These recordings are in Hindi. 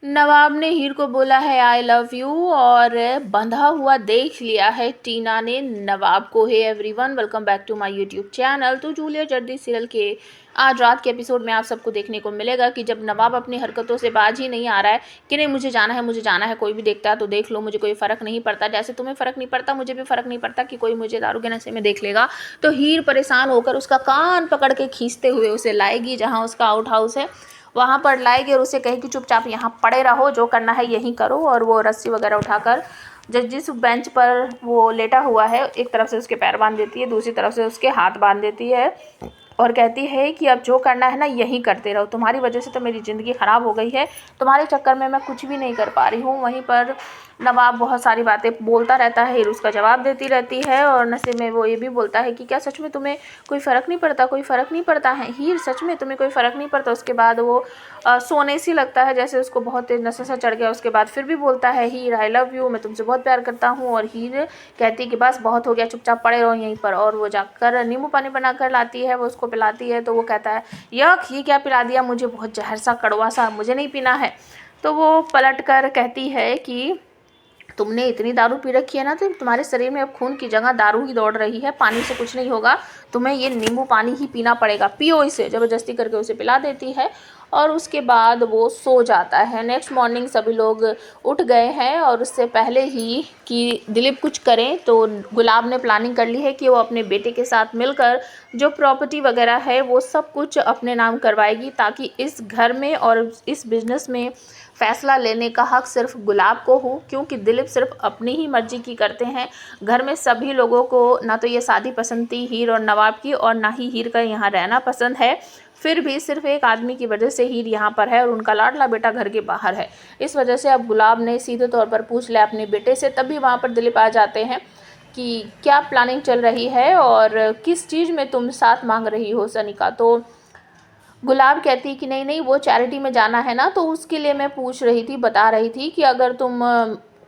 नवाब ने हीर को बोला है आई लव यू और बंधा हुआ देख लिया है टीना ने नवाब को। Hi everyone, welcome back to my YouTube channel. तो जूलियट जर्दी सीरियल के आज रात के एपिसोड में आप सबको देखने को मिलेगा कि जब नवाब अपनी हरकतों से बाज ही नहीं आ रहा है कि नहीं मुझे जाना है, मुझे जाना है, कोई भी देखता है तो देख लो, मुझे कोई फ़र्क नहीं पड़ता, जैसे तुम्हें फ़र्क नहीं पड़ता मुझे भी फ़र्क नहीं पड़ता कि कोई मुझे दारू के नशे में देख लेगा। तो हीर परेशान होकर उसका कान पकड़ के खींचते हुए उसे लाएगी जहाँ उसका आउट हाउस है, वहाँ पर लाएगी और उसे कहेगी चुपचाप यहाँ पड़े रहो, जो करना है यहीं करो। और वो रस्सी वगैरह उठाकर जिस बेंच पर वो लेटा हुआ है एक तरफ से उसके पैर बांध देती है, दूसरी तरफ से उसके हाथ बांध देती है और कहती है कि अब जो करना है ना यहीं करते रहो, तुम्हारी वजह से तो मेरी ज़िंदगी ख़राब हो गई है, तुम्हारे चक्कर में मैं कुछ भी नहीं कर पा रही हूँ। वहीं पर नवाब बहुत सारी बातें बोलता रहता है, हीर उसका जवाब देती रहती है और नशे में वो ये भी बोलता है कि क्या सच में तुम्हें कोई फ़र्क नहीं पड़ता, कोई फ़र्क नहीं पड़ता है हीर, सच में तुम्हें कोई फ़र्क नहीं पड़ता। उसके बाद वो सोने सी लगता है जैसे उसको बहुत तेज नशा सा चढ़ गया। उसके बाद फिर भी बोलता है हीर आई लव यू, मैं तुमसे बहुत प्यार करता हूँ। और हीर कहती है कि बस बहुत हो गया, चुपचाप पड़े रहो यहीं पर। और वो जाकर नींबू पानी बना कर लाती है, वो उसको पिलाती है तो वो कहता है यक ये क्या पिला दिया मुझे, बहुत जहर सा कड़वा सा, मुझे नहीं पीना है। तो वो पलट कर कहती है कि तुमने इतनी दारू पी रखी है ना, तो तुम्हारे शरीर में अब खून की जगह दारू ही दौड़ रही है, पानी से कुछ नहीं होगा, तुम्हें ये नींबू पानी ही पीना पड़ेगा, पियो इसे। ज़बरदस्ती करके उसे पिला देती है और उसके बाद वो सो जाता है। नेक्स्ट मॉर्निंग सभी लोग उठ गए हैं और उससे पहले ही कि दिलीप कुछ करें तो गुलाब ने प्लानिंग कर ली है कि वो अपने बेटे के साथ मिलकर जो प्रॉपर्टी वगैरह है वो सब कुछ अपने नाम करवाएगी, ताकि इस घर में और इस बिज़नेस में फ़ैसला लेने का हक़ सिर्फ गुलाब को हो, क्योंकि दिलीप सिर्फ अपनी ही मर्ज़ी की करते हैं। घर में सभी लोगों को ना तो ये शादी पसंद थी हीर और नवाब की, और ना ही हीर का यहाँ रहना पसंद है। फिर भी सिर्फ एक आदमी की वजह से हीर यहाँ पर है और उनका लाडला बेटा घर के बाहर है। इस वजह से अब गुलाब ने सीधे तौर पर पूछ लिया अपने बेटे से, तभी वहाँ पर दिलीप आ जाते हैं कि क्या प्लानिंग चल रही है और किस चीज़ में तुम साथ मांग रही हो सनी का। तो गुलाब कहती कि नहीं नहीं वो चैरिटी में जाना है ना, तो उसके लिए मैं पूछ रही थी, बता रही थी कि अगर तुम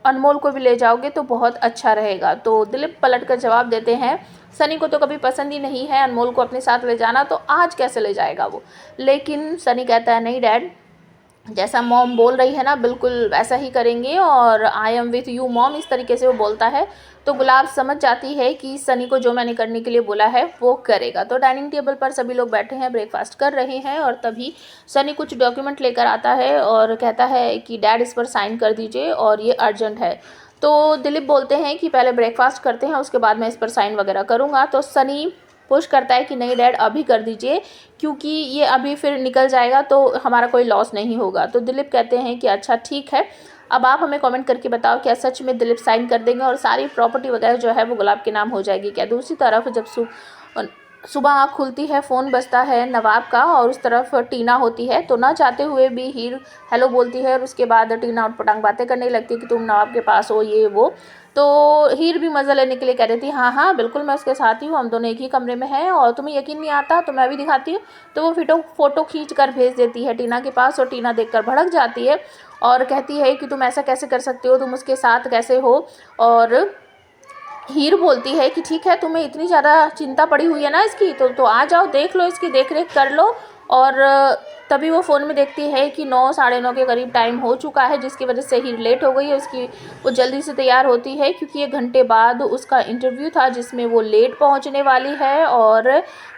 अनमोल को भी ले जाओगे तो बहुत अच्छा रहेगा। तो दिलीप पलट कर जवाब देते हैं सनी को तो कभी पसंद ही नहीं है अनमोल को अपने साथ ले जाना, तो आज कैसे ले जाएगा वो। लेकिन सनी कहता है नहीं डैड, जैसा मॉम बोल रही है ना बिल्कुल वैसा ही करेंगे और I am with you mom, इस तरीके से वो बोलता है। तो गुलाब समझ जाती है कि सनी को जो मैंने करने के लिए बोला है वो करेगा। तो डाइनिंग टेबल पर सभी लोग बैठे हैं, ब्रेकफास्ट कर रहे हैं और तभी सनी कुछ डॉक्यूमेंट लेकर आता है और कहता है कि डैड इस पर साइन कर दीजिए और ये अर्जेंट है। तो दिलीप बोलते हैं कि पहले ब्रेकफास्ट करते हैं उसके बाद मैं इस पर साइन वगैरह करूँगा। तो सनी पुश करता है कि नहीं डैड अभी कर दीजिए, क्योंकि ये अभी फिर निकल जाएगा तो हमारा कोई लॉस नहीं होगा। तो दिलीप कहते हैं कि अच्छा ठीक है, अब आप हमें कमेंट करके बताओ क्या सच में दिलीप साइन कर देंगे और सारी प्रॉपर्टी वगैरह जो है वो गुलाब के नाम हो जाएगी क्या। दूसरी तरफ जब सुबह आँख खुलती है, फ़ोन बजता है नवाब का और उस तरफ टीना होती है। तो ना चाहते हुए भी हीर हेलो बोलती है और उसके बाद टीना उटपटांग बातें करने लगती है कि तुम नवाब के पास हो ये वो। तो हीर भी मज़ा लेने के लिए कह देती हाँ हाँ बिल्कुल मैं उसके साथ ही हूँ, हम दोनों एक ही कमरे में हैं और तुम्हें यकीन नहीं आता तो मैं भी दिखाती हूँ। तो वो फ़ोटो खींच कर भेज देती है टीना के पास और टीना देखकर भड़क जाती है और कहती है कि तुम ऐसा कैसे कर सकते हो, तुम उसके साथ कैसे हो। और हीर बोलती है कि ठीक है तुम्हें इतनी ज़्यादा चिंता पड़ी हुई है ना इसकी, तो आ जाओ देख लो, इसकी देख रेख कर लो। और तभी वो फ़ोन में देखती है कि 9 साढ़े 9 के करीब टाइम हो चुका है, जिसकी वजह से हीर लेट हो गई है उसकी। वो जल्दी से तैयार होती है क्योंकि 1 घंटे बाद उसका इंटरव्यू था जिसमें वो लेट पहुंचने वाली है। और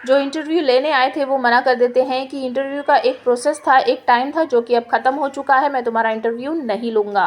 जो इंटरव्यू लेने आए थे वो मना कर देते हैं कि इंटरव्यू का एक प्रोसेस था, एक टाइम था जो कि अब ख़त्म हो चुका है, मैं तुम्हारा इंटरव्यू नहीं लूँगा।